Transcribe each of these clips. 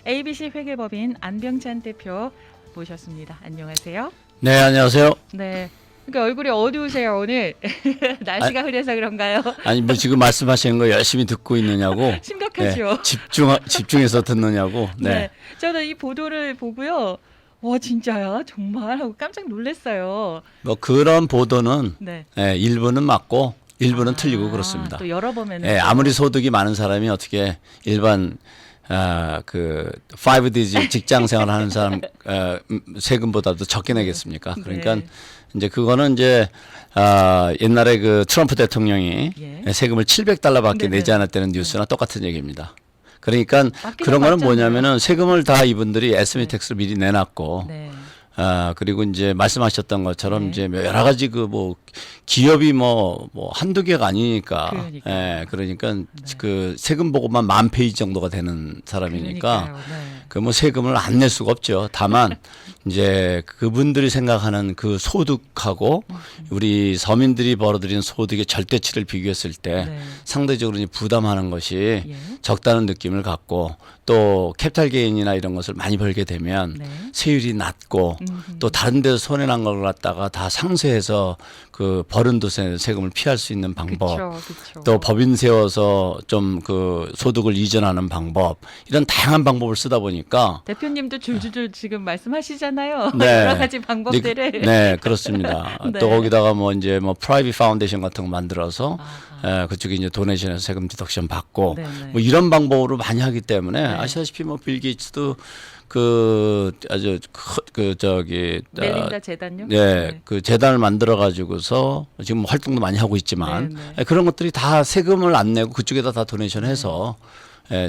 ABC 회계법인 안병찬 대표 모셨습니다. 안녕하세요. 네, 안녕하세요. 네. 그러니까 얼굴이 어두우세요 오늘. 날씨가 흐려서 그런가요? 아니 뭐 지금 말씀하시는 거 열심히 듣고 있느냐고. 심각하죠. 네, 집중해서 듣느냐고. 네. 네. 저는 이 보도를 보고요. 와 진짜야 정말 하고 깜짝 놀랐어요. 뭐 그런 보도는 네. 일부는 맞고 일부는 틀리고 그렇습니다. 또 열어보면은 예, 또 아무리 소득이 많은 사람이 어떻게 일반 그 5디지 직장 생활하는 사람 세금보다도 적게 내겠습니까? 그러니까 네. 이제 그거는 이제 옛날에 그 트럼프 대통령이 예. 세금을 $700밖에 네네. 내지 않았다는 뉴스나 똑같은 얘기입니다. 그러니까 맞기는 그런 거는 맞잖아요. 뭐냐면은 세금을 다 이분들이 에스티메이트 텍스를 미리 내놨고 네. 그리고 이제 말씀하셨던 것처럼 네. 이제 여러 가지 그 뭐 기업이 뭐 한두 개가 아니니까. 그러니까요. 그러니까 그 세금 보고만 10,000페이지 정도가 되는 사람이니까 그러니까요. 네. 그 뭐 세금을 안 낼 수가 없죠. 다만 이제 그분들이 생각하는 그 소득하고 우리 서민들이 벌어들이는 소득의 절대치를 비교했을 때 네. 상대적으로 이제 부담하는 것이 예. 적다는 느낌을 갖고 또 캐피탈 게인이나 이런 것을 많이 벌게 되면 네. 세율이 낮고 또 다른 데서 손해난 걸 갖다가 다 상세해서 그 버는 도세 세금을 피할 수 있는 방법 그쵸. 또 법인 세워서 좀 그 소득을 이전하는 방법 이런 다양한 방법을 쓰다 보니까 대표님도 줄줄줄 지금 말씀하시잖아요. 네. 여러 가지 방법들을. 네, 그렇습니다. 네. 또 거기다가 뭐 이제 뭐 프라이빗 파운데이션 같은 거 만들어서 아하. 그쪽에 이제 도네이션에서 세금 디덕션 받고 네네. 뭐 이런 방법으로 많이 하기 때문에 네. 아시다시피 뭐 빌 게이츠도 그 아주 그 저기 멜린다 재단요? 네, 그 재단을 만들어 가지고서 지금 활동도 많이 하고 있지만 네. 그런 것들이 다 세금을 안 내고 그쪽에다 다 도네이션해서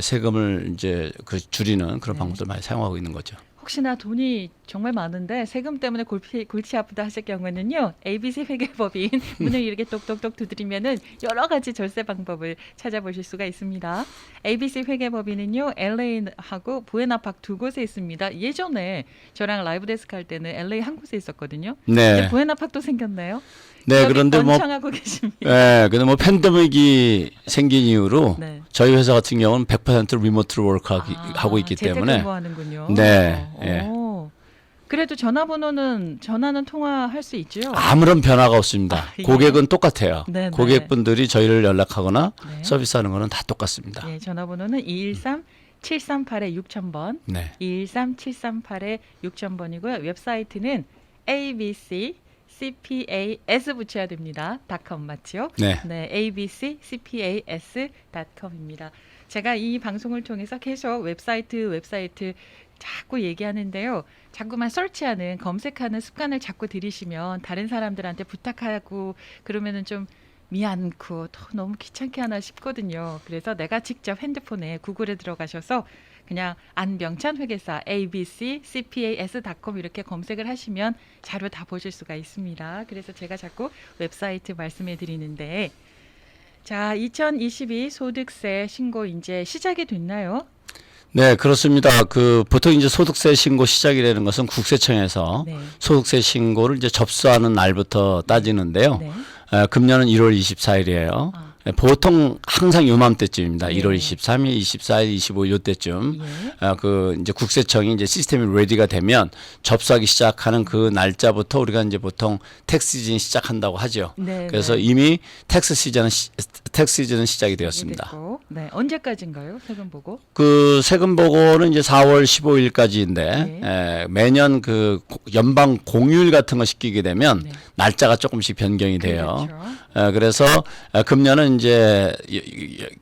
세금을 이제 그 줄이는 그런 네. 방법들 많이 사용하고 있는 거죠. 혹시나 돈이 정말 많은데 세금 때문에 골치 아프다 하실 경우는요. ABC 회계법인 문을 이렇게 똑똑똑 두드리면은 여러 가지 절세 방법을 찾아보실 수가 있습니다. ABC 회계법인은요. LA하고 부에나파크 두 곳에 있습니다. 예전에 저랑 라이브 데스크 할 때는 LA 한 곳에 있었거든요. 네. 이제 부에나파크도 생겼나요? 네, 여기 그런데 뭐 번창하고 계십니다. 네, 근데 뭐 팬데믹이 생긴 이후로 네. 저희 회사 같은 경우는 100% 리모트로 워크하고 있기 때문에 재택근무하는군요. 네, 예. 오. 그래도 전화는 통화할 수 있죠. 아무런 변화가 없습니다. 예. 고객은 똑같아요. 네, 네. 고객분들이 저희를 연락하거나 네. 서비스하는 거는 다 똑같습니다. 예, 전화번호는 213-738-6000번, 네. 213-738-6000번이고요. 웹사이트는 ABC CPAS 붙여야 됩니다. .com 맞죠? 네. 네, abccpas.com입니다. 제가 이 방송을 통해서 계속 웹사이트 자꾸 얘기하는데요. 자꾸만 설치하는 검색하는 습관을 자꾸 들이시면 다른 사람들한테 부탁하고 그러면은 좀 미안고 또 너무 귀찮게 하나 싶거든요. 그래서 내가 직접 핸드폰에 구글에 들어가셔서 그냥 안병찬 회계사 abccpas.com 이렇게 검색을 하시면 자료 다 보실 수가 있습니다. 그래서 제가 자꾸 웹사이트 말씀해 드리는데 자, 2022 소득세 신고 이제 시작이 됐나요? 네, 그렇습니다. 그 보통 이제 소득세 신고 시작이라는 것은 국세청에서 네. 소득세 신고를 이제 접수하는 날부터 따지는데요. 네. 금년은 1월 24일이에요. 아. 보통 항상 요맘때쯤입니다. 네. 1월 23일, 24일, 25일 요때쯤. 예. 그 이제 국세청이 이제 시스템이 레디가 되면 접수하기 시작하는 그 날짜부터 우리가 이제 보통 텍스 시즌이 시작한다고 하죠. 네, 그래서 네. 이미 텍스 시즌은 시작이 되었습니다. 됐고. 네, 언제까지인가요? 세금 보고? 그 세금 보고는 이제 4월 15일까지인데 네. 매년 그 연방 공휴일 같은 거 시키게 되면 네. 날짜가 조금씩 변경이 돼요. 그렇죠. 그래서 금년은 이제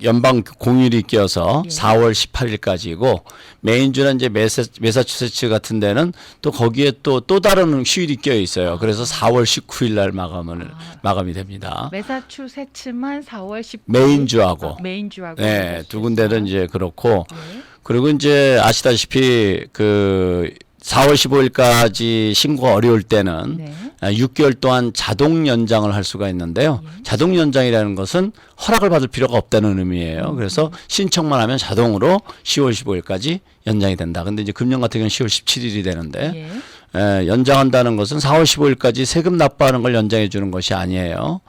연방 공휴일이 껴서 예. 4월 18일까지고 메인주는 이제 매사추세츠 같은 데는 또 거기에 또 다른 휴일이 껴 있어요. 그래서 4월 19일 날 마감이 됩니다. 매사추세츠만 4월 19일 메인주하고 메인주하고 네, 두 군데는 이제 그렇고 네. 그리고 이제 아시다시피 그 4월 15일까지 신고가 어려울 때는 네. 6개월 동안 자동 연장을 할 수가 있는데요. 자동 연장이라는 것은 허락을 받을 필요가 없다는 의미예요. 그래서 신청만 하면 자동으로 10월 15일까지 연장이 된다. 근데 이제 금년 같은 경우는 10월 17일이 되는데 연장한다는 것은 4월 15일까지 세금 납부하는 걸 연장해 주는 것이 아니에요.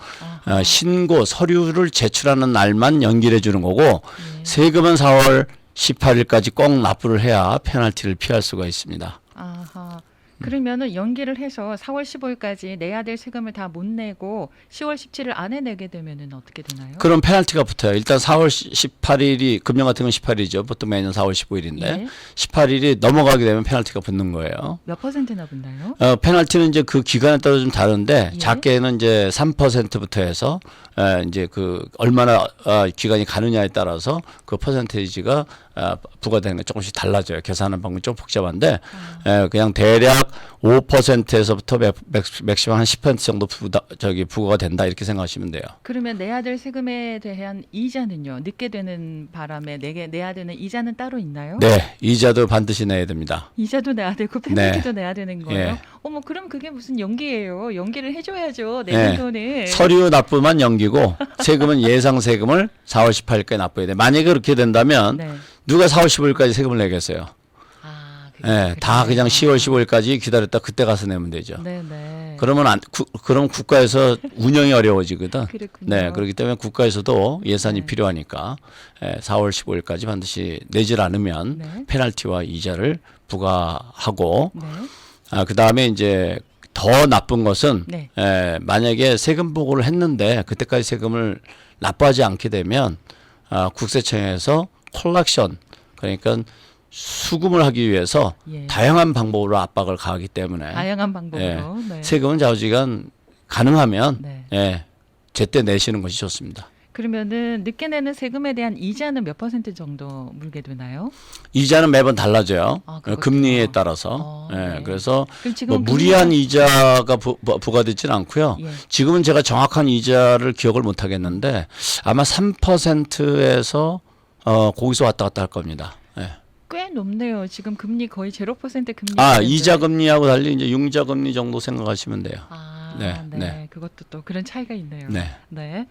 신고 서류를 제출하는 날만 연기해 주는 거고 세금은 4월 18일까지 꼭 납부를 해야 페널티를 피할 수가 있습니다. 아하. 그러면은 연기를 해서 4월 15일까지 내야 될 세금을 다 못 내고 10월 17일 안에 내게 되면은 어떻게 되나요? 그럼 페널티가 붙어요. 일단 4월 18일이 금년 같은 건 18일이죠. 보통 매년 4월 15일인데 예. 18일이 넘어가게 되면 페널티가 붙는 거예요. 몇 퍼센트나 붙나요? 페널티는 이제 그 기간에 따라 좀 다른데 예. 작게는 이제 3%부터 해서 이제 그 얼마나 기간이 가느냐에 따라서 그 퍼센테이지가 부과되는 게 조금씩 달라져요. 계산하는 방법이 좀 복잡한데 그냥 대략 5%에서부터 맥시멈 한 10% 정도 부과가 된다 이렇게 생각하시면 돼요. 그러면 내야 될 세금에 대한 이자는요? 늦게 되는 바람에 내야 되는 이자는 따로 있나요? 네, 이자도 반드시 내야 됩니다. 이자도 내야 되고 페널티도 내야 되는 거예요? 예. 어머, 그럼 그게 무슨 연기예요? 연기를 해줘야죠. 내는 예. 돈을. 서류 납부만 연기고 세금은 예상 세금을 4월 18일까지 납부해야 돼. 만약에 그렇게 된다면 네. 누가 4월 15일까지 세금을 내겠어요? 아, 예, 다 그냥 10월 15일까지 기다렸다 그때 가서 내면 되죠. 네네. 그러면 그럼 국가에서 운영이 어려워지거든. 그렇군요. 네, 그렇기 때문에 국가에서도 예산이 네. 필요하니까 4월 15일까지 반드시 내질 않으면 네. 페널티와 이자를 부과하고 네. 그 다음에 이제 더 나쁜 것은 네. 만약에 세금 보고를 했는데 그때까지 세금을 납부하지 않게 되면 국세청에서 콜렉션 그러니까 수금을 하기 위해서 예. 다양한 방법으로 압박을 가하기 때문에 다양한 방법으로. 네. 세금은 좌우지간 가능하면 네. 제때 내시는 것이 좋습니다. 그러면은 늦게 내는 세금에 대한 이자는 몇 퍼센트 정도 물게 되나요? 이자는 매번 달라져요. 아, 그렇군요. 금리에 따라서. 네. 그래서 그럼 지금 뭐 무리한 이자가 부과되지는 않고요. 예. 지금은 제가 정확한 이자를 기억을 못 하겠는데 아마 3%에서 거기서 왔다 갔다 할 겁니다. 예. 꽤 높네요. 지금 금리 거의 0% 금리. 이자 금리하고 달리 이제 융자 금리 정도 생각하시면 돼요. 네. 네. 그것도 또 그런 차이가 있네요. 네. 네.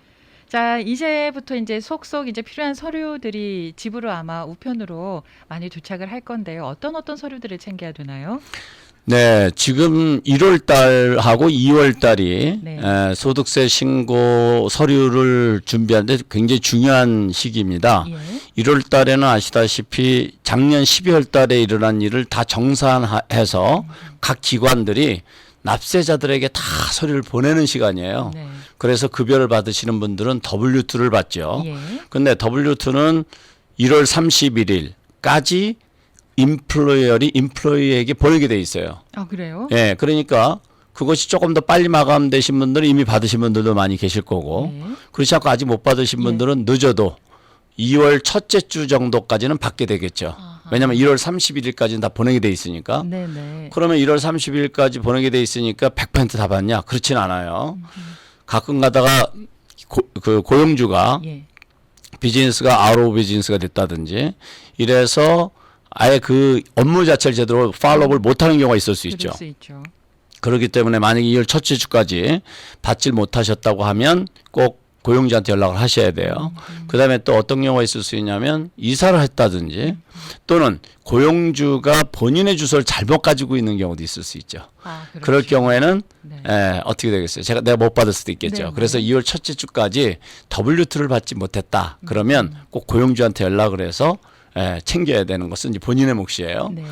자, 이제부터 이제 속속 이제 필요한 서류들이 집으로 아마 우편으로 많이 도착을 할 건데요. 어떤 서류들을 챙겨야 되나요? 네, 지금 1월 달하고 2월 달이 네. 소득세 신고 서류를 준비하는데 굉장히 중요한 시기입니다. 예. 1월 달에는 아시다시피 작년 12월 달에 일어난 일을 다 정산해서 각 기관들이 납세자들에게 다 서류를 보내는 시간이에요. 네. 그래서 급여를 받으시는 분들은 W2를 받죠. 예. 근데 W2는 1월 31일까지 임플로이에게 보내게 돼 있어요. 아, 그래요? 예, 그러니까 그것이 조금 더 빨리 마감되신 분들은 이미 받으신 분들도 많이 계실 거고 네. 그렇지 않고 아직 못 받으신 분들은 늦어도 2월 첫째 주 정도까지는 받게 되겠죠. 아하. 왜냐하면 1월 31일까지는 다 보내게 돼 있으니까. 네네. 그러면 1월 30일까지 보내게 돼 있으니까 100%다 받냐? 그렇진 않아요. 가끔 가다가 고용주가 예. 비즈니스가 아웃 오브 비즈니스가 됐다든지 이래서 아예 그 업무 자체를 제대로 팔로우를 못하는 경우가 있을 수 있죠. 그럴 수 있죠. 그렇기 때문에 만약에 2월 첫째 주까지 받질 못하셨다고 하면 꼭 고용주한테 연락을 하셔야 돼요. 그다음에 또 어떤 경우가 있을 수 있냐면 이사를 했다든지 또는 고용주가 본인의 주소를 잘못 가지고 있는 경우도 있을 수 있죠. 아, 그렇죠. 그럴 경우에는 네. 어떻게 되겠어요? 내가 못 받을 수도 있겠죠. 네, 그래서 2월 첫째 주까지 W2를 받지 못했다. 그러면 꼭 고용주한테 연락을 해서 챙겨야 되는 것은 이제 본인의 몫이에요. 네.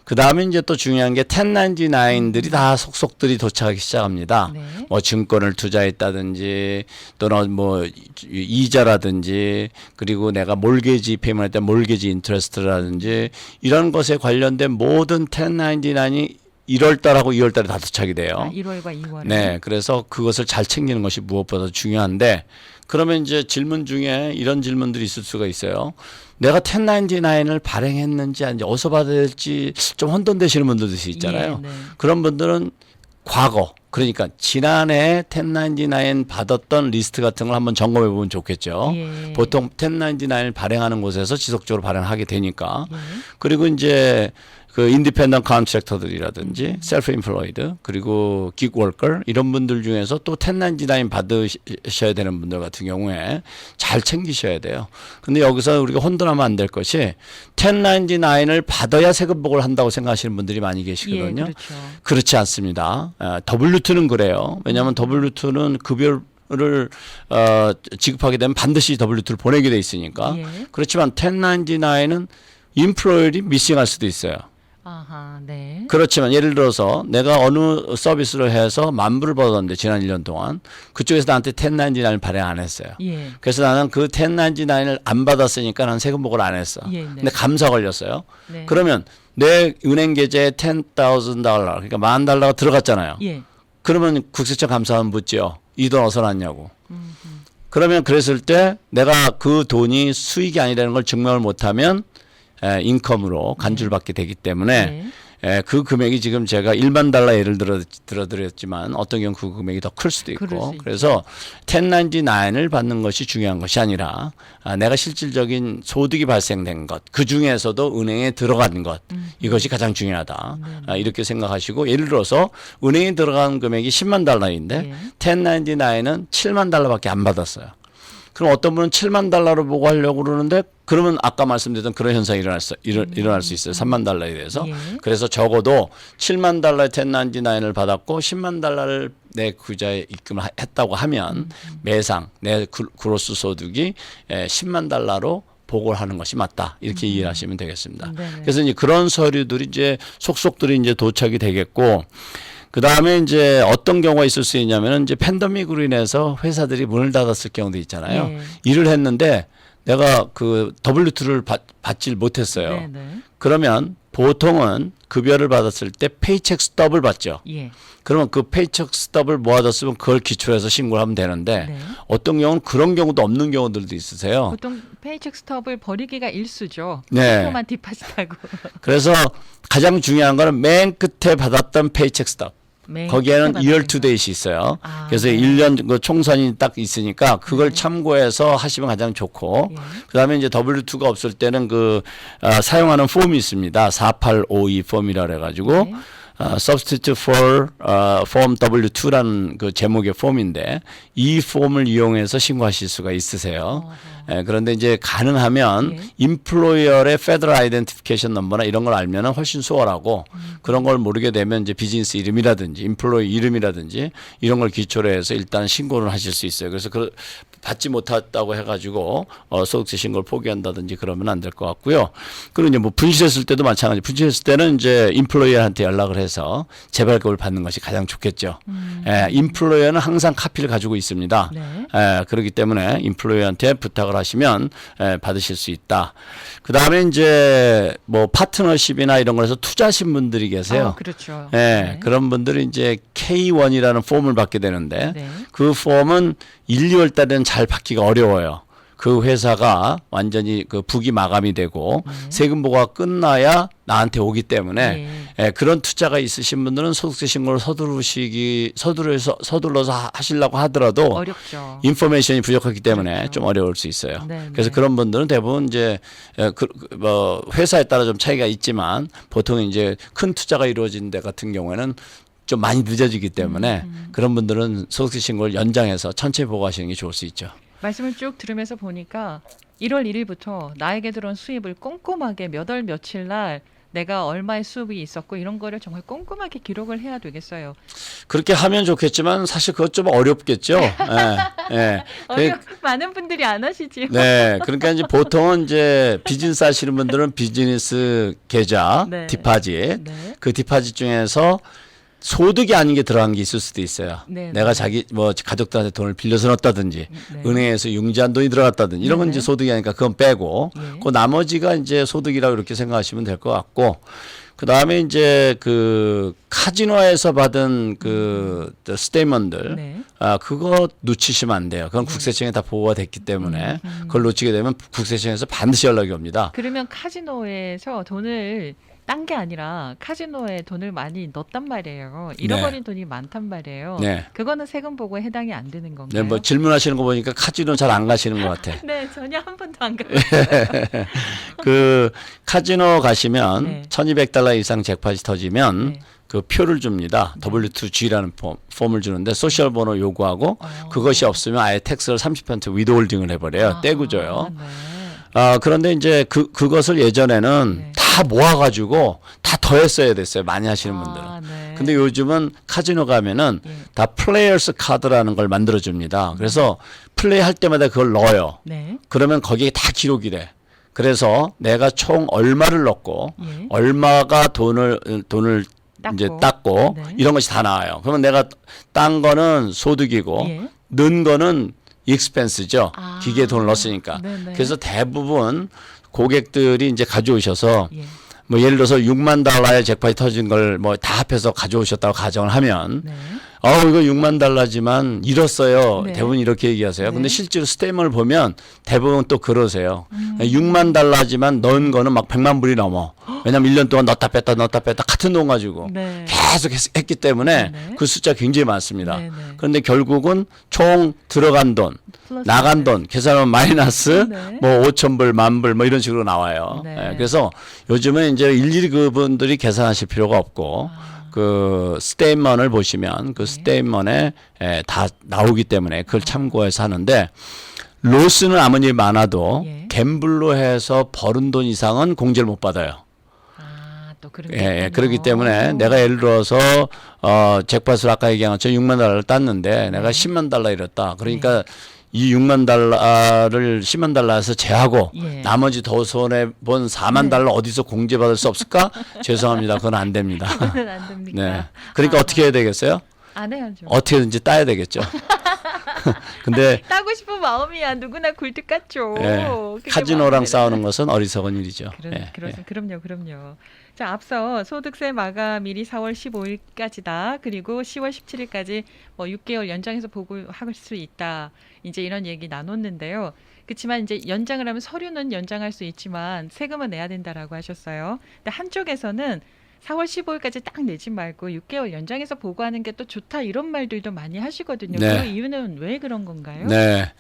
그 다음에 이제 또 중요한 게 1099들이 다 속속들이 도착하기 시작합니다. 네. 뭐 증권을 투자했다든지 또는 뭐 이자라든지 그리고 내가 몰게지 페이먼트 할 때 몰게지 인트레스트라든지 이런 것에 관련된 모든 1099이 1월 달하고 2월 달에 다 도착이 돼요. 1월과 2월. 네, 그래서 그것을 잘 챙기는 것이 무엇보다 중요한데 그러면 이제 질문 중에 이런 질문들이 있을 수가 있어요. 내가 1099을 발행했는지 아닌지 어디서 받아야 될지 좀 혼돈되시는 분들도 있잖아요. 예, 네. 그런 분들은 과거 그러니까 지난해 1099 받았던 리스트 같은 걸 한번 점검해 보면 좋겠죠. 예. 보통 1099을 발행하는 곳에서 지속적으로 발행하게 되니까. 예. 그리고 이제 그 인디펜던트 컨트랙터들이라든지 셀프 인플로이드 그리고 긱 워커 이런 분들 중에서 또 1099 받으셔야 되는 분들 같은 경우에 잘 챙기셔야 돼요. 근데 여기서 우리가 혼돈하면 안 될 것이 1099을 받아야 세금 보고를 한다고 생각하시는 분들이 많이 계시거든요. 예, 그렇죠. 그렇지 않습니다. W2는 그래요. 왜냐하면 W2는 급여를 지급하게 되면 반드시 W2를 보내게 돼 있으니까. 예. 그렇지만 1099은 인플로이얼이 미싱할 수도 있어요. 아하, 네. 그렇지만 예를 들어서 내가 어느 서비스를 해서 10,000불을 벌었는데 지난 1년 동안 그쪽에서 나한테 1099을 발행 안 했어요. 예. 그래서 나는 그 1099을 안 받았으니까 난 세금 보고를 안 했어. 예, 네. 근데 감사 걸렸어요. 네. 그러면 내 은행 계좌에 $10,000 그러니까 $10,000가 들어갔잖아요. 예. 그러면 국세청 감사원 묻죠. 이 돈 어디서 났냐고. 그러면 그랬을 때 내가 그 돈이 수익이 아니라는 걸 증명을 못하면 인컴으로 간주를 받게 되기 때문에 네. 그 금액이 지금 제가 $10,000 예를 들어드렸지만 어떤 경우 그 금액이 더 클 수도 그럴 있고 수 그래서 1099을 받는 것이 중요한 것이 아니라 내가 실질적인 소득이 발생된 것 그 중에서도 은행에 들어간 것 이것이 가장 중요하다 이렇게 생각하시고 예를 들어서 은행에 들어간 금액이 $100,000인데 예. 1099는 $70,000밖에 안 받았어요. 그럼 어떤 분은 $70,000로 보고 하려고 그러는데 그러면 아까 말씀드렸던 그런 현상이 일어날 수 있어요. $30,000에 대해서. 예. 그래서 적어도 $70,000의 1099을 받았고 $100,000를 내 계좌에 입금을 했다고 하면 매상 내 그로스 소득이 $100,000로 보고를 하는 것이 맞다. 이렇게 이해하시면 되겠습니다. 네네. 그래서 이제 그런 서류들이 이제 속속들이 이제 도착이 되겠고 그 다음에 이제 어떤 경우가 있을 수 있냐면은 이제 팬데믹으로 인해서 회사들이 문을 닫았을 경우도 있잖아요. 예. 일을 했는데 내가 그 W2를 받질 못했어요. 네네. 그러면 보통은 급여를 받았을 때 페이첵 스톱을 받죠. 예. 그러면 그 페이첵 스톱을 모아뒀으면 그걸 기초로 해서 신고를 하면 되는데 네. 어떤 경우는 그런 경우도 없는 경우들도 있으세요. 보통 페이첵 스톱을 버리기가 일수죠. 네. 조금만 뒷받침하고. 그래서 가장 중요한 거는 맨 끝에 받았던 페이�크 스톱. 거기에는 year to date이 있어요. 아, 그래서 네. 1년 그 총선이 딱 있으니까 그걸 참고해서 하시면 가장 좋고 예. 그다음에 이제 W2가 없을 때는 사용하는 폼이 있습니다. 4852 폼이라 그래 가지고 네. substitute for form W2라는 그 제목의 폼인데 이 폼을 이용해서 신고하실 수가 있으세요. 그런데 이제 가능하면 예. 인플로이어의 Federal Identification Number나 이런 걸 알면은 훨씬 수월하고 그런 걸 모르게 되면 이제 비즈니스 이름이라든지 인플로이 이름이라든지 이런 걸 기초로 해서 일단 신고를 하실 수 있어요. 그래서 받지 못했다고 해가지고 소득세 신고를 포기한다든지 그러면 안 될 것 같고요. 그리고 이제 뭐 분실했을 때도 마찬가지. 분실했을 때는 이제 인플로이어한테 연락을 해서 재발급을 받는 것이 가장 좋겠죠. 인플로이어는 항상 카피를 가지고 있습니다. 네. 그렇기 때문에 인플로이어한테 부탁을 하시면 받으실 수 있다. 그 다음에 이제 뭐 파트너십이나 이런 거에서 투자하신 분들이 계세요. 그렇죠. 네. 그런 분들이 이제 K1이라는 폼을 받게 되는데 네. 그 폼은 1, 2월 달에는 잘 받기가 어려워요. 그 회사가 완전히 그 부기 마감이 되고 세금 보고가 끝나야 나한테 오기 때문에 그런 투자가 있으신 분들은 소득세 신고를 서둘러서 하시려고 하더라도 어렵죠. 인포메이션이 부족하기 때문에 그렇죠. 좀 어려울 수 있어요. 네, 그래서 네. 그런 분들은 대부분 이제 뭐 회사에 따라 좀 차이가 있지만 보통 이제 큰 투자가 이루어진 데 같은 경우에는 좀 많이 늦어지기 때문에 그런 분들은 소득세 신고를 연장해서 천천히 보고하시는 게 좋을 수 있죠. 말씀을 쭉 들으면서 보니까 1월 1일부터 나에게 들어온 수입을 꼼꼼하게 몇 월 며칠 날 내가 얼마의 수입이 있었고 이런 거를 정말 꼼꼼하게 기록을 해야 되겠어요. 그렇게 하면 좋겠지만 사실 그것 좀 어렵겠죠. 예. 많은 분들이 안 하시지요. 네. 그러니까 이제 보통은 이제 비즈니스 하시는 분들은 비즈니스 계좌, 네. 디파짓, 네. 그 디파짓 중에서 소득이 아닌 게 들어간 게 있을 수도 있어요. 네, 내가 네. 뭐 가족들한테 돈을 빌려서 넣었다든지 네. 은행에서 융자한 돈이 들어갔다든지 이런 건 네, 이제 네. 소득이 아니까 그건 빼고 예. 그 나머지가 이제 소득이라고 이렇게 생각하시면 될 것 같고 그 다음에 이제 그 카지노에서 받은 그 스테이먼들 네. 그거 놓치시면 안 돼요. 그건 국세청에 다 보고가 됐기 때문에 그걸 놓치게 되면 국세청에서 반드시 연락이 옵니다. 그러면 카지노에서 돈을 딴 게 아니라 카지노에 돈을 많이 넣었단 말이에요. 잃어버린 돈이 많단 말이에요. 네. 그거는 세금 보고에 해당이 안 되는 건가요? 네, 뭐 질문하시는 거 보니까 카지노 잘 안 가시는 것 같아. 네, 전혀 한 번도 안 가요. 그 카지노 가시면 네. $1,200 이상 잭팟이 터지면 네. 그 표를 줍니다. W2G라는 폼을 주는데 소셜 번호 요구하고 그것이 없으면 아예 텍스를 30% 위드홀딩을 해버려요. 떼고 줘요. 네. 그런데 이제 그것을 예전에는 네. 다 모아가지고 다 더 했어야 됐어요. 많이 하시는 분들은. 네. 근데 요즘은 카지노 가면은 예. 다 플레이어스 카드라는 걸 만들어 줍니다. 그래서 플레이 할 때마다 그걸 넣어요. 네. 그러면 거기에 다 기록이 돼. 그래서 내가 총 얼마를 넣고 예. 얼마가 돈을 이제 땄고 네. 이런 것이 다 나와요. 그러면 내가 딴 거는 소득이고 예. 넣은 거는 익스펜스죠. 아. 기계에 돈을 넣었으니까. 네네. 그래서 대부분 고객들이 이제 가져오셔서 예. 뭐 예를 들어서 6만 달러의 잭팟이 터진 걸 뭐 다 합해서 가져오셨다고 가정을 하면 네. 이거 6만 달러지만 잃었어요. 네. 대부분 이렇게 얘기하세요. 네. 근데 실제로 스테이먼을 보면 대부분 또 그러세요. 6만 달러지만 넣은 거는 막 100만 불이 넘어. 왜냐면 1년 동안 넣었다 뺐다 같은 돈 가지고 네. 계속 했기 때문에 네. 그 숫자 굉장히 많습니다. 네, 네. 그런데 결국은 총 들어간 돈, 플러스 나간 돈 계산하면 마이너스 네. 뭐 5천 불, 만 불 뭐 이런 식으로 나와요. 네. 그래서 요즘은 이제 일일이 그분들이 계산하실 필요가 없고 그 스테인먼을 보시면 그 스테인먼에 다 나오기 때문에 그걸 참고해서 하는데 로스는 아무리 많아도 예. 갬블로 해서 벌은 돈 이상은 공제를 못 받아요. 또 그런 게 예, 있군요. 그렇기 때문에 내가 예를 들어서 잭팟을 아까 얘기한 것처럼 6만 달러를 땄는데 내가 10만 달러 잃었다. 그러니까 이 6만 달러를 10만 달러에서 제하고 예. 나머지 더 손해 본 4만 달러 어디서 공제받을 수 없을까? 죄송합니다. 그건 안 됩니다. 그건 안 됩니까? 네. 그러니까 어떻게 해야 되겠어요? 안 해야죠. 어떻게든지 따야 되겠죠. 근데 따고 싶은 마음이야 누구나 굴뚝 같죠. 예, 그게 카지노랑 마음대로. 싸우는 것은 어리석은 일이죠. 그럼요. 자, 앞서 소득세 마감일이 4월 15일까지다. 그리고 10월 17일까지 뭐 6개월 연장해서 보고할 수 있다. 이제 이런 얘기 나눴는데요. 그렇지만 이제 연장을 하면 서류는 연장할 수 있지만 세금은 내야 된다라고 하셨어요. 근데 한쪽에서는 4월 15일까지 딱 내지 말고 6개월 연장해서 보고하는 게 또 좋다 이런 말들도 많이 하시거든요. 네. 그 이유는 왜 그런 건가요? 네.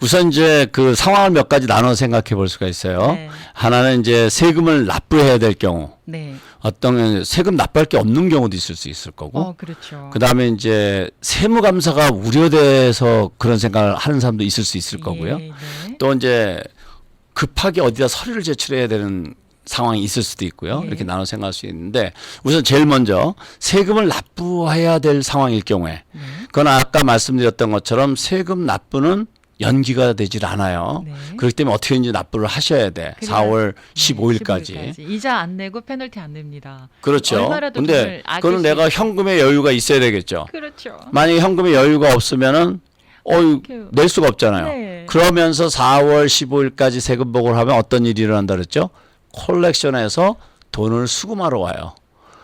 우선 이제 그 상황을 몇 가지 나눠 생각해 볼 수가 있어요. 네. 하나는 이제 세금을 납부해야 될 경우, 네. 어떤 세금 납부할 게 없는 경우도 있을 수 있을 거고, 그렇죠. 그다음에 이제 세무감사가 우려돼서 그런 생각을 하는 사람도 있을 수 있을 거고요. 네. 또 이제 급하게 어디다 서류를 제출해야 되는 상황이 있을 수도 있고요. 예. 이렇게 나눠 생각할 수 있는데 우선 제일 먼저 세금을 납부해야 될 상황일 경우에 그건 아까 말씀드렸던 것처럼 세금 납부는 연기가 되질 않아요. 네. 그렇기 때문에 어떻게든지 납부를 하셔야 돼. 그래야- 4월 네, 15일까지. 이자 안 내고 페널티 안 냅니다. 그렇죠. 얼마라도 근데 돈을 아낄 그거는 수 내가 있죠. 현금의 여유가 있어야 되겠죠. 그렇죠. 만약에 현금의 여유가 없으면은 낼 수가 없잖아요. 네. 그러면서 4월 15일까지 세금 보고를 하면 어떤 일이 일어난다 그랬죠? 콜렉션에서 돈을 수금하러 와요.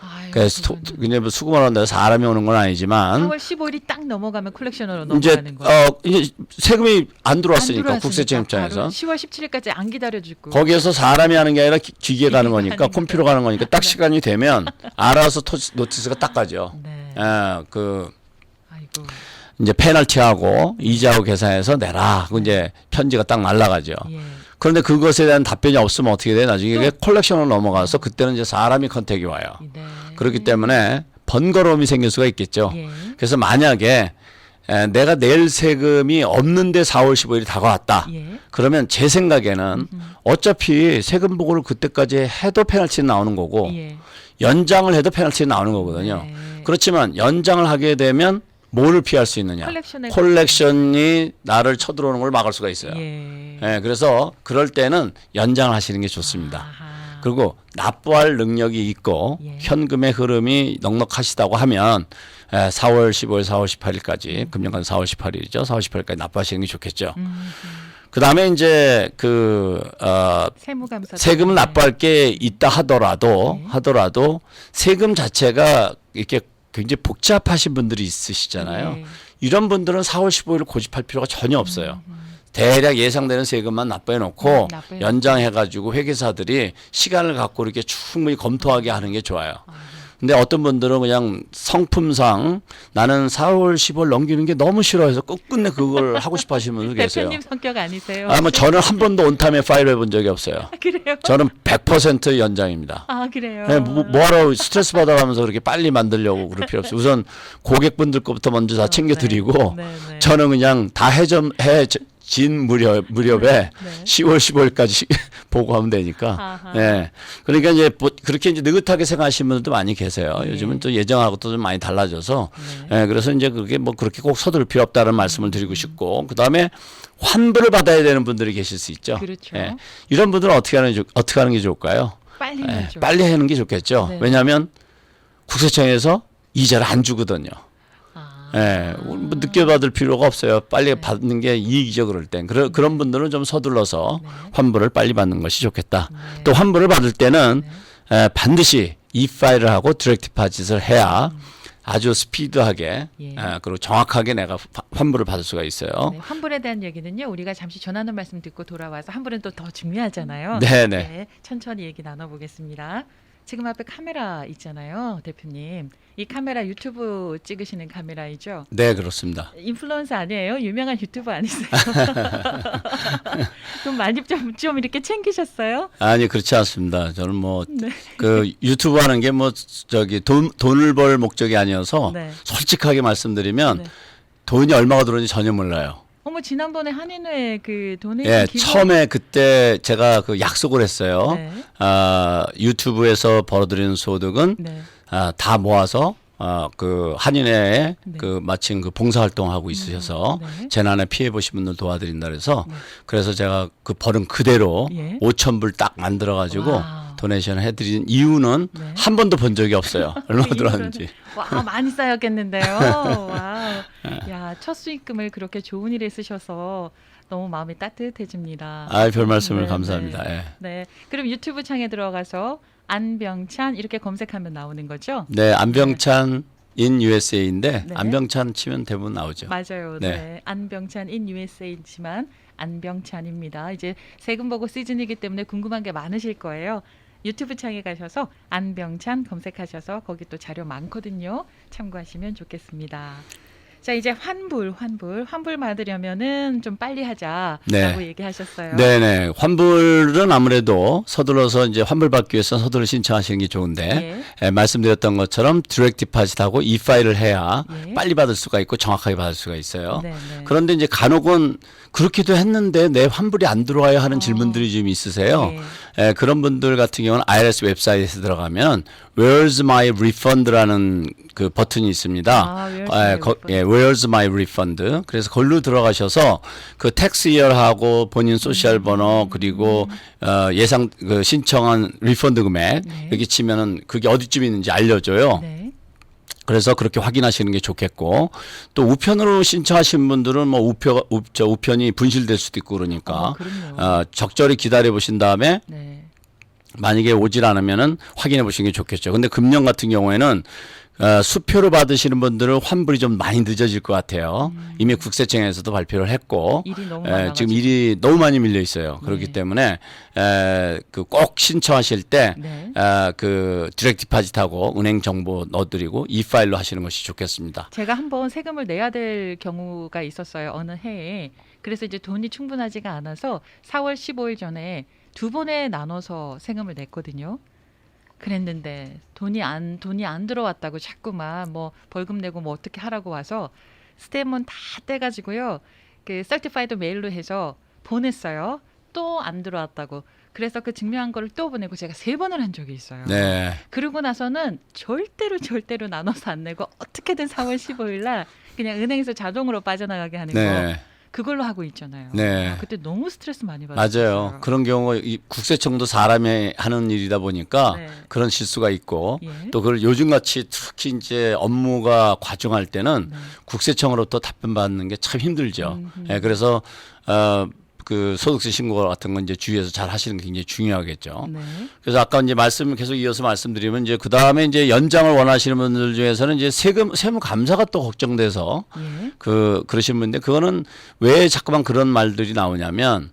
아이고, 그래서 그냥 수금하러 온다 사람이 오는 건 아니지만 4월 15일이 딱 넘어가면 콜렉션으로 이제 넘어가는 거예요. 이제 세금이 안 들어왔으니까 안 국세청 입장에서 바로 10월 17일까지 안 기다려주고. 거기에서 사람이 하는 게 아니라 기계 가는 기계가 거니까 하니까. 컴퓨터 가는 거니까 딱 시간이 되면 알아서 노티스가 딱 가죠. 네. 그 아이고. 이제 페널티하고 이자하고 계산해서 내라. 그 이제 편지가 딱 날라가죠. 예. 그런데 그것에 대한 답변이 없으면 어떻게 돼? 나중에 이게 콜렉션으로 넘어가서 그때는 이제 사람이 컨택이 와요. 네. 그렇기 때문에 번거로움이 생길 수가 있겠죠. 예. 그래서 만약에 내가 낼 세금이 없는데 4월 15일이 다가왔다. 예. 그러면 제 생각에는 어차피 세금 보고를 그때까지 해도 페널티는 나오는 거고 예. 연장을 해도 페널티는 나오는 거거든요. 네. 그렇지만 연장을 하게 되면 뭐를 피할 수 있느냐? 콜렉션이 나를 쳐들어오는 걸 막을 수가 있어요. 예. 그래서 그럴 때는 연장을 하시는 게 좋습니다. 아하. 그리고 납부할 능력이 있고 예. 현금의 흐름이 넉넉하시다고 하면 4월 15일, 4월 18일까지 금년간 4월 18일이죠. 4월 18일까지 납부하시는 게 좋겠죠. 그다음에 이제 세무감사 세금을 납부할 게 있다 하더라도 세금 자체가 이렇게 굉장히 복잡하신 분들이 있으시잖아요. 예. 이런 분들은 4월 15일을 고집할 필요가 전혀 없어요. 대략 예상되는 세금만 납부해 놓고 연장해 가지고 회계사들이 시간을 갖고 이렇게 충분히 검토하게 하는 게 좋아요. 근데 어떤 분들은 그냥 성품상 나는 4월 10월 넘기는 게 너무 싫어해서 끝끝내 그걸 하고 싶어 하시는 분들 계세요. 대표님 성격 아니세요? 뭐 저는 한 번도 온타임에 파일 해본 적이 없어요. 그래요? 저는 100% 연장입니다. 아, 그래요? 네, 뭐하러 스트레스 받아가면서 그렇게 빨리 만들려고 그럴 필요 없어요. 우선 고객분들 거부터 먼저 다 챙겨드리고 네, 네. 저는 그냥 다 해진 무렵에 네. 10월 15일까지 보고하면 되니까. 아하. 예. 그러니까 이제 그렇게 이제 느긋하게 생각하시는 분들도 많이 계세요. 네. 요즘은 또 예정하고 또 좀 많이 달라져서. 네. 예. 그래서 이제 그게 뭐 그렇게 꼭 서두를 필요 없다는 말씀을 드리고 싶고, 그 다음에 환불을 받아야 되는 분들이 계실 수 있죠. 그렇죠. 예. 이런 분들은 어떻게 하는 게 좋을까요? 빨리 예. 해야죠. 빨리 하는 게 좋겠죠. 네. 왜냐하면 국세청에서 이자를 안 주거든요. 아. 예, 뭐 늦게 받을 필요가 없어요. 빨리 받는 게 이익이죠, 그럴 땐. 그런 분들은 좀 서둘러서 네. 환불을 빨리 받는 것이 좋겠다. 네. 또 환불을 받을 때는 네. 반드시 e-파일을 하고 디렉트 디파짓을 해야 아주 스피드하게 예. 그리고 정확하게 내가 환불을 받을 수가 있어요. 네, 환불에 대한 얘기는요. 우리가 잠시 전하는 말씀 듣고 돌아와서 환불은 또 더 중요하잖아요. 네네. 천천히 얘기 나눠보겠습니다. 지금 앞에 카메라 있잖아요, 대표님. 이 카메라 유튜브 찍으시는 카메라이죠? 네, 그렇습니다. 인플루언서 아니에요? 유명한 유튜버 아니세요? 좀 많이 좀 이렇게 챙기셨어요? 아니, 그렇지 않습니다. 저는 뭐 네. 그 유튜브 하는 게 뭐 저기 돈을 벌 목적이 아니어서 네. 솔직하게 말씀드리면 네. 돈이 얼마가 들어오는지 전혀 몰라요. 어머, 지난번에 한인회 그 돈에 예, 처음에 그때 제가 그 약속을 했어요. 네. 유튜브에서 벌어들이는 소득은 네. 다 모아서 그 한인회에 네. 그 마침 그 봉사활동하고 있으셔서 네. 재난에 피해 보신 분들 도와드린다 그래서 네. 그래서 제가 그 벌은 그대로 예. 5,000불 딱 만들어 가지고 와우. 도네이션 해드린 이유는 네. 한 번도 본 적이 없어요. 얼마 그 들어왔는지. 와, 많이 쌓였겠는데요. 와우. 야, 첫 수익금을 그렇게 좋은 일에 쓰셔서 너무 마음이 따뜻해집니다. 별 말씀을 네, 감사합니다. 네. 예. 네. 그럼 유튜브 창에 들어가서 안병찬 이렇게 검색하면 나오는 거죠? 네, 안병찬 인 USA인데 네. 안병찬 치면 대부분 나오죠. 맞아요. 네. 네. 안병찬 인 USA지만 안병찬입니다. 이제 세금 보고 시즌이기 때문에 궁금한 게 많으실 거예요. 유튜브 창에 가셔서 안병찬 검색하셔서 거기 또 자료 많거든요. 참고하시면 좋겠습니다. 자, 이제 환불 받으려면은 좀 빨리 하자라고 네. 얘기하셨어요. 네네. 환불은 아무래도 서둘러서 이제 환불 받기 위해서 서둘러 신청하시는 게 좋은데 말씀드렸던 것처럼 디렉트 디파짓하고 e-파일을 해야 예. 빨리 받을 수가 있고 정확하게 받을 수가 있어요. 네, 네. 그런데 이제 간혹은 그렇게도 했는데 내 환불이 안 들어와요 하는 질문들이 좀 있으세요. 그런 분들 같은 경우는 IRS 웹사이트에 들어가면 Where's my refund라는 그 버튼이 있습니다. Where's my refund. 그래서 거기로 들어가셔서 그 텍스 이어하고 본인 소셜 번호 그리고 예상 그 신청한 리펀드 금액 네. 여기 치면은 그게 어디쯤 있는지 알려줘요. 네. 그래서 그렇게 확인하시는 게 좋겠고 또 우편으로 신청하신 분들은 뭐 우편이 분실될 수도 있고 그러니까 그럼요. 적절히 기다려 보신 다음에 네. 만약에 오질 않으면은 확인해 보시는 게 좋겠죠. 근데 금년 같은 경우에는 수표로 받으시는 분들은 환불이 좀 많이 늦어질 것 같아요. 이미 국세청에서도 발표를 했고 일이 너무 많아가지고. 지금 일이 너무 많이 밀려 있어요. 그렇기 네. 때문에 그 꼭 신청하실 때 네. 그 디렉트 디파짓하고 은행 정보 넣어드리고 e-파일로 하시는 것이 좋겠습니다. 제가 한번 세금을 내야 될 경우가 있었어요. 어느 해에. 그래서 이제 돈이 충분하지가 않아서 4월 15일 전에 두 번에 나눠서 세금을 냈거든요. 그랬는데 돈이 안 들어왔다고 자꾸만 뭐 벌금 내고 뭐 어떻게 하라고 와서 스탬은 다 떼가지고요. 그 서티파이드 메일로 해서 보냈어요. 또 안 들어왔다고. 그래서 그 증명한 거를 또 보내고 제가 3번을 한 적이 있어요. 네. 그러고 나서는 절대로 나눠서 안 내고 어떻게든 4월 15일 날 그냥 은행에서 자동으로 빠져나가게 하는 거. 네. 그걸로 하고 있잖아요. 네. 그때 너무 스트레스 많이 받았어요. 맞아요. 그런 경우 이 국세청도 사람이 하는 일이다 보니까 네. 그런 실수가 있고 예. 또 그걸 요즘같이 특히 이제 업무가 과중할 때는 네. 국세청으로부터 답변 받는 게 참 힘들죠. 음흠. 예, 그래서 그 소득세 신고 같은 건 이제 주의해서 잘 하시는 게 굉장히 중요하겠죠. 네. 그래서 아까 이제 계속 이어서 말씀드리면 이제 그 다음에 이제 연장을 원하시는 분들 중에서는 이제 세무 감사가 또 걱정돼서 예. 그러신 분인데 그거는 왜 자꾸만 그런 말들이 나오냐면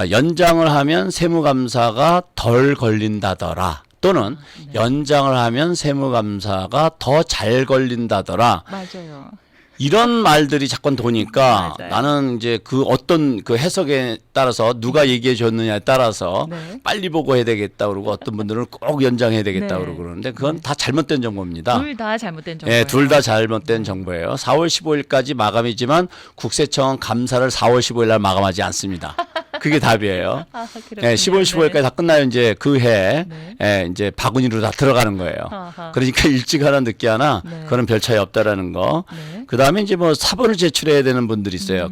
연장을 하면 세무 감사가 덜 걸린다더라. 또는 네. 연장을 하면 세무 감사가 더 잘 걸린다더라. 맞아요. 이런 말들이 자꾸 도니까 맞아요. 나는 이제 그 어떤 그 해석에 따라서 누가 얘기해 줬느냐에 따라서 네. 빨리 보고해야 되겠다 그러고 어떤 분들은 꼭 연장해야 되겠다 네. 그러고 그러는데 그건 다 잘못된 정보입니다. 둘 다 잘못된 정보예요. 네, 둘 다 잘못된 정보예요. 4월 15일까지 마감이지만 국세청은 감사를 4월 15일 날 마감하지 않습니다. 그게 답이에요. 아, 예, 10월 15일까지 다 끝나요. 이제 그 해 네. 예, 이제 바구니로 다 들어가는 거예요. 아하. 그러니까 일찍 하나 늦게 하나 네. 그거는 별 차이 없다라는 거. 네. 그다음에 이제 뭐 사본을 제출해야 되는 분들이 있어요.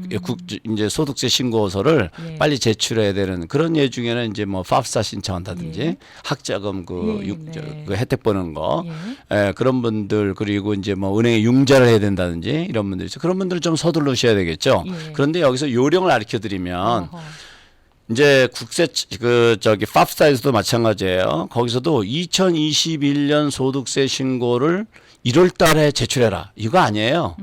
이제 소득세 신고서를 예. 빨리 제출해야 되는 그런 예 중에는 이제 뭐 팝사 신청한다든지 예. 학자금 네. 그 혜택 보는 거. 예. 예, 그런 분들 그리고 이제 뭐 은행에 융자를 해야 된다든지 이런 분들 있어요. 그런 분들은 좀 서두르셔야 되겠죠. 예. 그런데 여기서 요령을 가르쳐 드리면 어허. 이제 국세 그 저기 팝사에서도 마찬가지예요. 거기서도 2021년 소득세 신고를 1월 달에 제출해라. 이거 아니에요.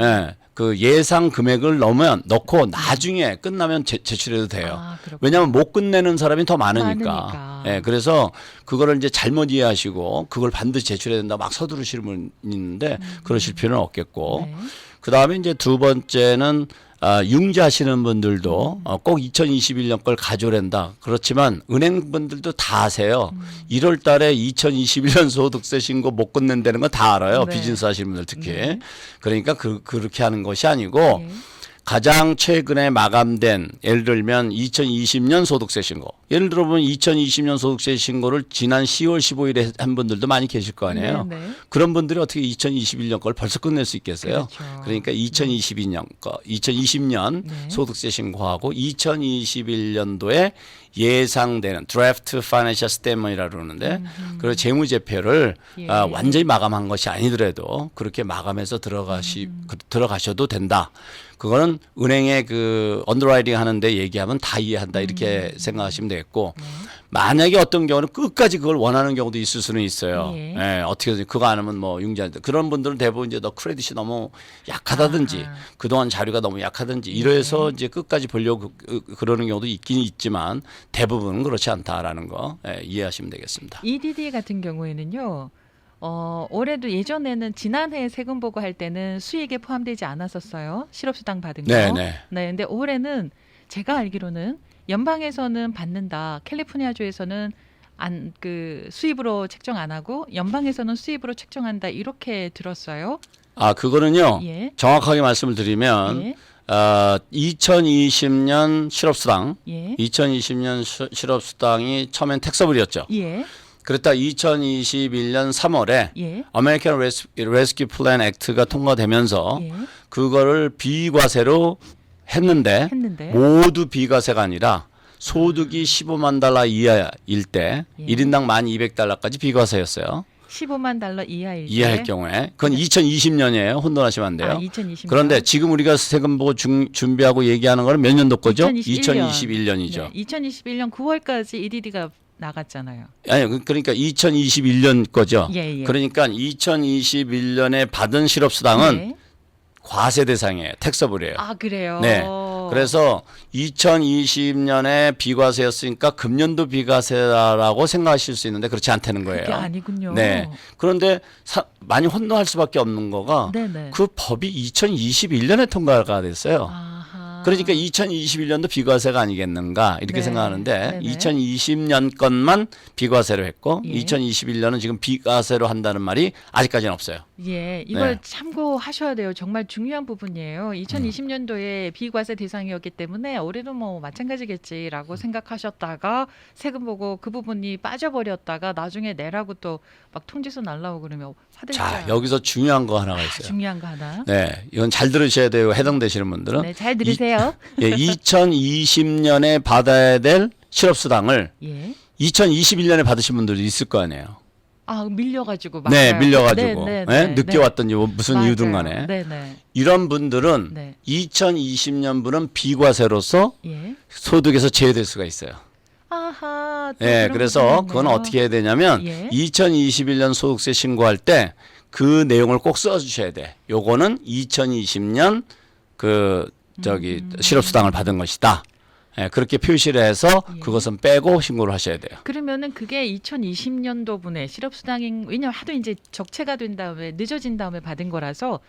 예. 그 예상 금액을 넣고 나중에 끝나면 제출해도 돼요. 아, 그렇구나. 왜냐하면 못 끝내는 사람이 더 많으니까. 많으니까. 예, 그래서 그거를 이제 잘못 이해하시고 그걸 반드시 제출해야 된다 막 서두르시는 분 있는데 그러실 필요는 없겠고. 네. 그 다음에 이제 두 번째는 융자하시는 분들도 꼭 2021년 걸 가져낸다. 그렇지만 은행분들도 다 아세요. 1월 달에 2021년 소득세 신고 못 끝낸다는 건 다 알아요. 네. 비즈니스 하시는 분들 특히. 네. 그러니까 그렇게 하는 것이 아니고 예. 가장 최근에 마감된 예를 들면 2020년 소득세 신고. 예를 들어보면 2020년 소득세 신고를 지난 10월 15일에 한 분들도 많이 계실 거 아니에요. 네, 네. 그런 분들이 어떻게 2021년 걸 벌써 끝낼 수 있겠어요? 그렇죠. 그러니까 2022년 거, 2020년 네. 소득세 신고하고 2021년도에 예상되는 드래프트 파이낸셜 스테이트먼트라고 그러는데 그 재무제표를 예. 완전히 마감한 것이 아니더라도 그렇게 마감해서 들어가셔도 된다. 그거는 은행에 그 언더라이팅 하는데 얘기하면 다 이해한다 이렇게 생각하시면 되겠고 만약에 어떤 경우는 끝까지 그걸 원하는 경우도 있을 수는 있어요. 예. 예, 어떻게든 그거 안 하면 뭐 융자한테 그런 분들은 대부분 이제 너 크레딧이 너무 약하다든지 아하. 그동안 자료가 너무 약하든지 이래서 이제 끝까지 보려고 그러는 경우도 있긴 있지만 대부분은 그렇지 않다라는 거 이해하시면 되겠습니다. EDD 같은 경우에는요. 올해도 예전에는 지난해 세금 보고할 때는 수익에 포함되지 않았었어요. 실업수당 받은 거. 네, 네. 네, 근데 올해는 제가 알기로는 연방에서는 받는다. 캘리포니아주에서는 수입으로 책정 안 하고 연방에서는 수입으로 책정한다. 이렇게 들었어요. 아, 그거는요. 예. 정확하게 말씀을 드리면 예. 2020년 실업수당, 예. 2020년 실업수당이 처음엔 텍서블이었죠. 예. 그랬다 2021년 3월에 예. 아메리칸 레스큐 플랜 액트가 통과되면서 예. 그거를 비과세로 했는데 모두 비과세가 아니라 소득이 15만 달러 이하일 때 예. 1인당 1,200달러까지 비과세였어요. 15만 달러 이하일 경우에 그건 2020년이에요. 혼돈하시면 안 돼요. 2020년. 그런데 지금 우리가 세금 보고 준비하고 얘기하는 거는 몇 년도 거죠? 2021년. 2021년이죠. 네, 2021년 9월까지 EDD가 나갔잖아요. 아니 그러니까 2021년 거죠. 예, 예. 그러니까 2021년에 받은 실업수당은 네. 과세 대상이에요. 텍서블이에요. 아, 그래요. 네. 그래서 2020년에 비과세였으니까 금년도 비과세라고 생각하실 수 있는데 그렇지 않다는 거예요. 그게 아니군요. 네. 그런데 많이 혼동할 수밖에 없는 거가 네네. 그 법이 2021년에 통과가 됐어요. 아하. 그러니까 2021년도 비과세가 아니겠는가 이렇게 네. 생각하는데 네네. 2020년 것만 비과세로 했고 예. 2021년은 지금 비과세로 한다는 말이 아직까지는 없어요. 예, 이걸 네. 참고하셔야 돼요. 정말 중요한 부분이에요. 2020년도에 비과세 대상이었기 때문에 올해도 뭐 마찬가지겠지라고 생각하셨다가 세금 보고 그 부분이 빠져버렸다가 나중에 내라고 또 막 통지서 날라오고 그러면 화들짝. 자, 여기서 중요한 거 하나가 있어요. 중요한 거 하나. 네, 이건 잘 들으셔야 돼요. 해당되시는 분들은. 네, 잘 들으세요. 2020년에 받아야 될 실업수당을 예. 2021년에 받으신 분들도 있을 거 아니에요. 아, 밀려가지고 네, 맞아요. 밀려가지고 네, 네, 네? 네, 늦게 네. 왔든지 뭐 무슨 맞아요. 이유든 간에 네, 네. 이런 분들은 네. 2020년분은 비과세로서 예. 소득에서 제외될 수가 있어요. 아하. 또 네, 그런 그래서 부분이 그건 있네요. 어떻게 해야 되냐면 예. 2021년 소득세 신고할 때 그 내용을 꼭 써주셔야 돼. 요거는 2020년 실업수당을 받은 것이다. 예, 그렇게 표시를 해서 예. 그것은 빼고 신고를 하셔야 돼요. 그러면은 그게 2020년도 분에 실업수당인 왜냐면 하도 이제 적체가 된 다음에 늦어진 다음에 받은 거라서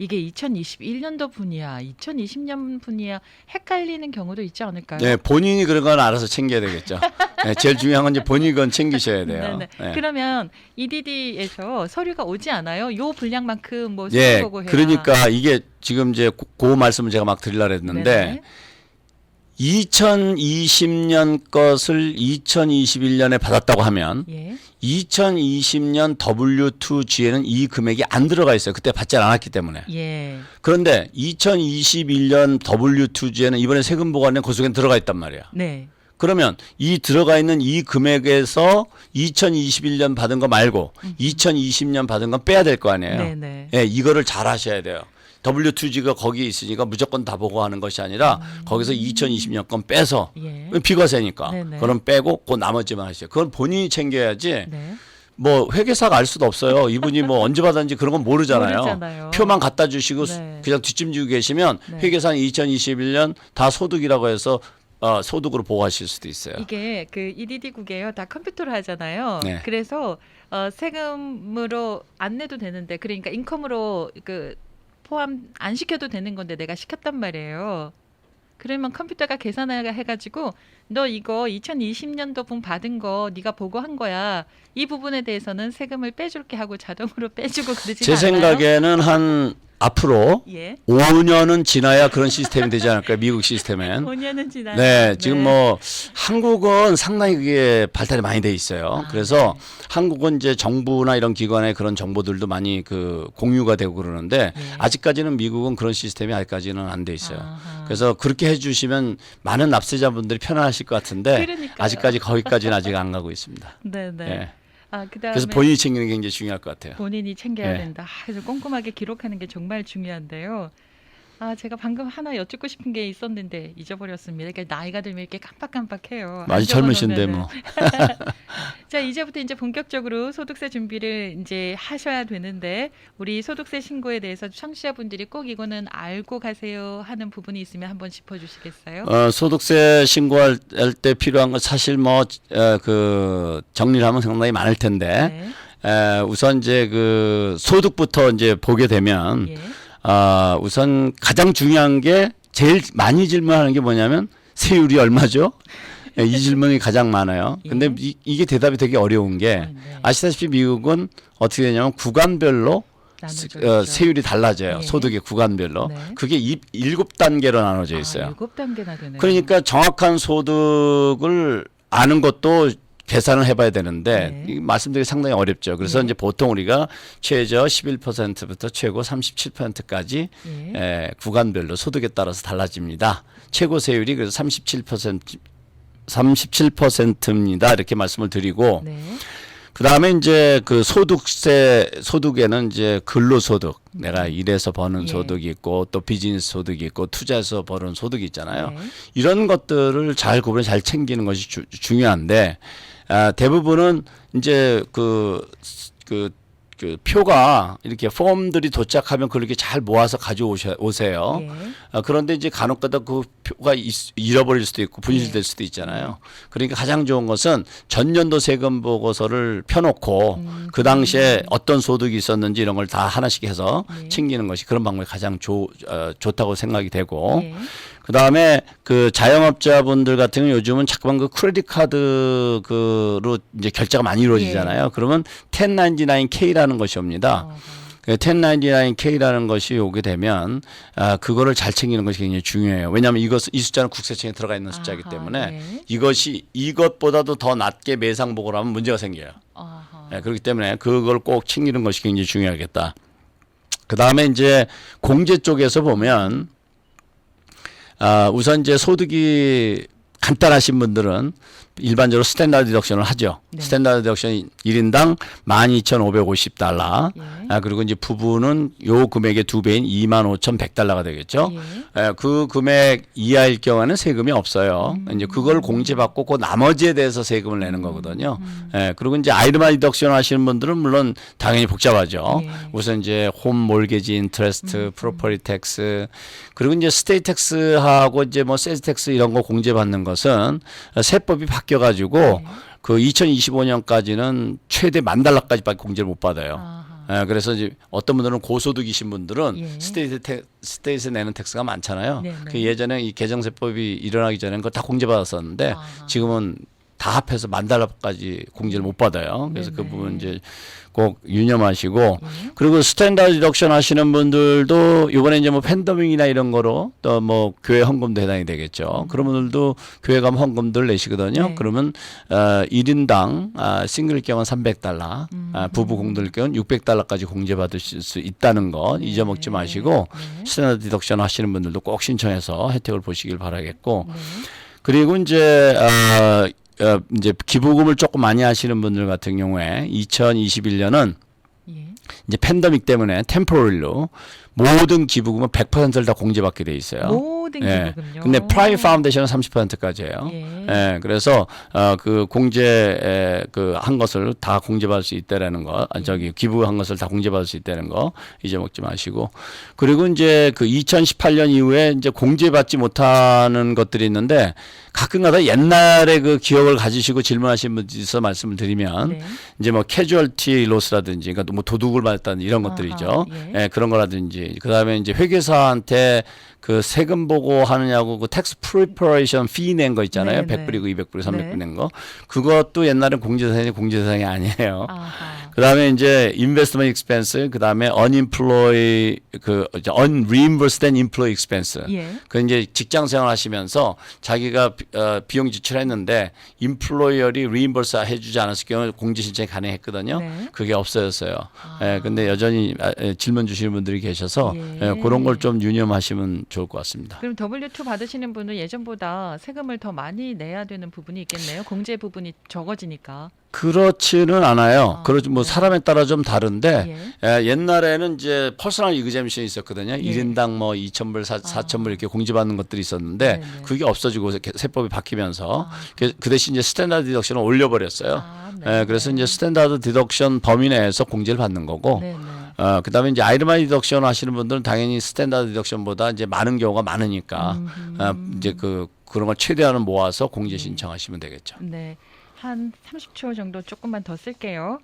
이게 2021년도 분이야, 2020년 분이야 헷갈리는 경우도 있지 않을까요? 네, 본인이 그런 건 알아서 챙겨야 되겠죠. 네, 제일 중요한 건 이제 본인이 그건 챙기셔야 돼요. 네네. 네. 그러면 EDD에서 서류가 오지 않아요? 요 분량만큼 뭐 예, 세금 보고 해라. 그러니까 이게 지금 이제 그 말씀을 제가 막 드리려고 했는데 네네. 2020년 것을 2021년에 받았다고 하면 예. 2020년 W2G에는 이 금액이 안 들어가 있어요. 그때 받지 않았기 때문에. 예. 그런데 2021년 W2G에는 이번에 세금 보고하는 고속엔 들어가 있단 말이야. 네. 그러면 이 들어가 있는 이 금액에서 2021년 받은 거 말고 2020년 받은 건 빼야 될 거 아니에요. 네네. 예, 이거를 잘 하셔야 돼요. W2G가 거기에 있으니까 무조건 다 보고하는 것이 아니라 거기서 2020년 건 빼서 예. 비과세니까 네네. 그럼 빼고 그 나머지만 하세요. 그건 본인이 챙겨야지. 네. 뭐 회계사가 알 수도 없어요. 이분이 뭐 언제 받았는지 그런 건 모르잖아요. 모르잖아요. 표만 갖다 주시고 네. 그냥 뒷짐지고 계시면 네. 회계사는 2021년 다 소득이라고 해서 소득으로 보고하실 수도 있어요. 이게 그 EDD국이에요. 다 컴퓨터로 하잖아요. 네. 그래서 세금으로 안 내도 되는데, 그러니까 인컴으로 그 포함 안 시켜도 되는 건데 내가 시켰단 말이에요. 그러면 컴퓨터가 계산을 해가지고 너 이거 2020년도 분 받은 거 네가 보고한 거야. 이 부분에 대해서는 세금을 빼줄게 하고 자동으로 빼주고 그러지 제 않아요? 생각에는 한 앞으로 예. 5년은 지나야 그런 시스템이 되지 않을까요? 미국 시스템엔. 5년은 지나요. 네, 지금 뭐 한국은 상당히 그게 발달이 많이 돼 있어요. 그래서 네. 한국은 이제 정부나 이런 기관의 그런 정보들도 많이 그 공유가 되고 그러는데 네. 아직까지는 미국은 그런 시스템이 아직까지는 안 돼 있어요. 아하. 그래서 그렇게 해주시면 많은 납세자분들이 편안하실 것 같은데 그러니까요. 아직까지 거기까지는 아직 안 가고 있습니다. 네네. 예. 그다음에 그래서 본인이 챙기는 게 굉장히 중요할 것 같아요. 본인이 챙겨야 네. 된다. 그래서 꼼꼼하게 기록하는 게 정말 중요한데요. 제가 방금 하나 여쭙고 싶은 게 있었는데 잊어버렸습니다. 그러니까 나이가 들면 이렇게 깜빡깜빡해요. 많이 안 젊으신데 적어놓으면은. 뭐. 자, 이제부터 이제 본격적으로 소득세 준비를 이제 하셔야 되는데 우리 소득세 신고에 대해서 청취자분들이 꼭 이거는 알고 가세요 하는 부분이 있으면 한번 짚어주시겠어요? 소득세 신고할 때 필요한 건 사실 뭐 그 정리를 하면 상당히 많을 텐데 우선 이제 그 소득부터 이제 보게 되면 예. 우선 가장 중요한 게 제일 많이 질문하는 게 뭐냐면 세율이 얼마죠? 이 질문이 가장 많아요. 예. 근데 이게 대답이 되게 어려운 게 네. 아시다시피 미국은 어떻게 되냐면 구간별로 나눠져 있죠. 세율이 달라져요. 예. 소득의 구간별로. 네. 그게 7단계로 나눠져 있어요. 7단계나 되네요. 그러니까 정확한 소득을 아는 것도 계산을 해봐야 되는데 네. 이 말씀드리기 상당히 어렵죠. 그래서 예. 이제 보통 우리가 최저 11%부터 최고 37%까지 예. 구간별로 소득에 따라서 달라집니다. 최고 세율이 그래서 37%입니다. 이렇게 말씀을 드리고 네. 그다음에 이제 그 소득에는 이제 근로소득, 내가 일해서 버는 예. 소득이 있고 또 비즈니스 소득이 있고 투자해서 버는 소득이 있잖아요. 네. 이런 것들을 잘 구분해 잘 챙기는 것이 중요한데 대부분은 이제 그 표가 이렇게 폼들이 도착하면 그렇게 잘 모아서 가져오세요. 예. 그런데 이제 간혹가다 그 표가 잃어버릴 수도 있고 분실될 수도 있잖아요. 그러니까 가장 좋은 것은 전년도 세금 보고서를 펴놓고 그 당시에 어떤 소득이 있었는지 이런 걸 다 하나씩 해서 네. 챙기는 것이 그런 방법이 가장 좋다고 생각이 되고 예. 그다음에 그 자영업자분들 같은 경우 요즘은 자꾸만 그 크레딧 카드로 이제 결제가 많이 이루어지잖아요. 그러면 1099K라는 것이 옵니다. 그 1099K라는 것이 오게 되면 그거를 잘 챙기는 것이 굉장히 중요해요. 왜냐하면 이 숫자는 국세청에 들어가 있는 숫자이기 때문에 네. 이것보다도 더 낮게 매상 보고를 하면 문제가 생겨요. 그렇기 때문에 그걸 꼭 챙기는 것이 굉장히 중요하겠다. 그다음에 이제 공제 쪽에서 보면 우선 이제 소득이 간단하신 분들은 일반적으로 스탠다드 디덕션을 하죠. 네. 스탠다드 디덕션 1인당 12,550달러. 예. 그리고 이제 부부는 요 금액의 2배인 25,100달러가 되겠죠. 예. 그 금액 이하일 경우에는 세금이 없어요. 이제 그걸 공제받고 그 나머지에 대해서 세금을 내는 거거든요. 그리고 이제 아이르마 디덕션 하시는 분들은 물론 당연히 복잡하죠. 예. 우선 이제 홈 몰게지 인트레스트, 프로퍼티 텍스, 그리고 이제 스테이트 텍스하고 이제 뭐 세즈 텍스 이런 거 공제받는 것은 세법이 바뀌어 가지고 그 2025년까지는 최대 $10,000까지밖에 공제를 못 받아요. 그래서 이제 어떤 분들은 고소득이신 분들은 예. 스테이트에 내는 텍스가 많잖아요. 네네. 그 예전에 이 개정세법이 일어나기 전에 그거 다 공제받았었는데 지금은 다 합해서 $10,000까지 공제를 못 받아요. 그래서 그 네네. 부분 이제 꼭 유념하시고 예. 그리고 스탠다드 디덕션 하시는 분들도 이번에 이제 뭐 팬더밍이나 이런 거로 또 뭐 교회 헌금도 해당이 되겠죠. 그런 분들도 교회 가면 헌금들 내시거든요. 네. 그러면 1인당 싱글 경우는 $300, 부부 공들 경우는 $600까지 공제받으실 수 있다는 거 잊어먹지 마시고 네. 스탠다드 디덕션 하시는 분들도 꼭 신청해서 혜택을 보시길 바라겠고 네. 그리고 이제 기부금을 조금 많이 하시는 분들 같은 경우에 2021년은 예. 이제 팬데믹 때문에 템포럴로 모든 기부금은 100%를 다 공제받게 돼 있어요. 모든 예. 기부금요. 근데 프라이 파운데이션은 30%까지예요. 예. 예. 그래서 그 공제 그 한 것을 다 공제받을 수 있다라는 거, 저기 기부한 것을 다 공제받을 수 있다는 거 잊어먹지 마시고 그리고 이제 그 2018년 이후에 이제 공제받지 못하는 것들이 있는데 가끔가다 옛날에 그 기억을 가지시고 질문하신 분이 있어 말씀을 드리면 네. 이제 뭐 캐주얼티 로스라든지 그러니까 뭐 도둑을 맞았다는 이런 것들이죠. 예. 예, 그런 거라든지 그다음에 이제 회계사한테 그 세금 보고 하느냐고 그 텍스 프리퍼레이션 피 낸 거 있잖아요. 네, 네. 100불이고 200불, 300불 네. 낸 거. 그것도 옛날엔 공제대상이 아니에요. 아하. 그다음에 이제 인베스트먼트 익스펜스, 그다음에 unemployed unreimbursed employee expense. 예. 그 이제 직장 생활 하시면서 자기가 비용 지출했는데 임플로이어리 리임버스 해주지 않았을 경우 공제 신청이 가능했거든요. 네. 그게 없어졌어요. 예, 근데 여전히 질문 주시는 분들이 계셔서 예. 그런 걸 좀 유념하시면 좋을 것 같습니다. 그럼 W2 받으시는 분은 예전보다 세금을 더 많이 내야 되는 부분이 있겠네요. 공제 부분이 적어지니까. 그렇지는 않아요. 그렇지 뭐 네. 사람에 따라 좀 다른데 예. 옛날에는 이제 퍼스널 이그젬션이 있었거든요. 예. 1인당 뭐 2,000불, 4,000불 이렇게 공제받는 것들이 있었는데 네네. 그게 없어지고 세법이 바뀌면서 아. 그 대신 이제 스탠다드 디덕션을 올려버렸어요. 아, 네. 그래서 이제 스탠다드 디덕션 범위 내에서 공제를 받는 거고 네네. 그다음에 이제 아이르마이 디덕션 하시는 분들은 당연히 스탠다드 디덕션보다 이제 많은 경우가 많으니까 이제 그런 걸 최대한은 모아서 공제 신청하시면 되겠죠. 네. 한 30초 정도 조금만 더 쓸게요.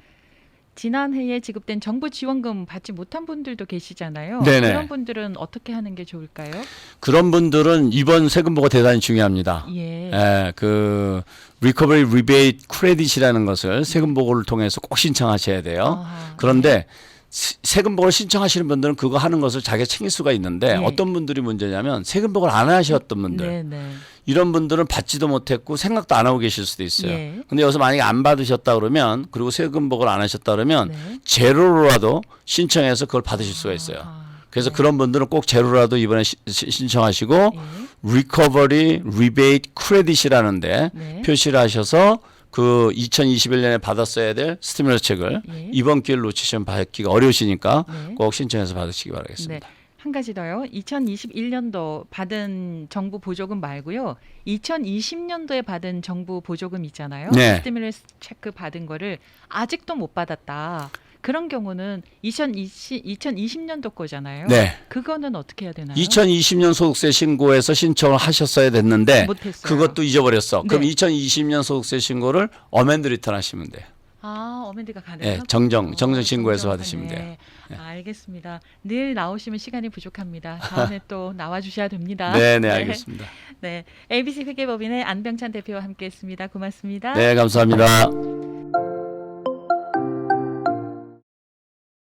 지난해에 지급된 정부 지원금 받지 못한 분들도 계시잖아요. 네네. 그런 분들은 어떻게 하는 게 좋을까요? 그런 분들은 이번 세금보가 대단히 중요합니다. 예. 그 리커버리 리베이트 크레딧이라는 것을 세금 보고를 통해서 꼭 신청하셔야 돼요. 아하. 그런데 세금 보고를 신청하시는 분들은 그거 하는 것을 자기가 챙길 수가 있는데 예. 어떤 분들이 문제냐면 세금 보고를 안 하셨던 분들 네네. 이런 분들은 받지도 못했고 생각도 안 하고 계실 수도 있어요. 예. 근데 여기서 만약에 안 받으셨다 그러면 그리고 세금 보고를 안 하셨다 그러면 네. 제로로라도 신청해서 그걸 받으실 수가 있어요. 아하. 그래서 네. 그런 분들은 꼭 제로라도 이번에 신청하시고 예. 리커버리 리베이트 크레딧이라는데 네. 표시를 하셔서 그 2021년에 받았어야 될 스티뮬러스 책을 예. 이번 기회를 놓치시면 받기가 어려우시니까 네. 꼭 신청해서 받으시기 바라겠습니다. 한 가지 더요. 2021년도 받은 정부 보조금 말고요. 2020년도에 받은 정부 보조금 있잖아요. 네. 스티뮬러스 체크 받은 거를 아직도 못 받았다. 그런 경우는 2020년도 거잖아요. 네. 그거는 어떻게 해야 되나요? 2020년 소득세 신고에서 신청을 하셨어야 됐는데 못했어요. 그것도 잊어버렸어. 그럼 네. 2020년 소득세 신고를 어멘드 리턴 하시면 돼요. 아, 어멘드가 가능해요? 네, 정정 신고해서 받으시면 돼요. 알겠습니다. 늘 나오시면 시간이 부족합니다. 다음에 또 나와 주셔야 됩니다. 네, 알겠습니다. 네. ABC 회계법인의 안병찬 대표와 함께했습니다. 고맙습니다. 네, 감사합니다.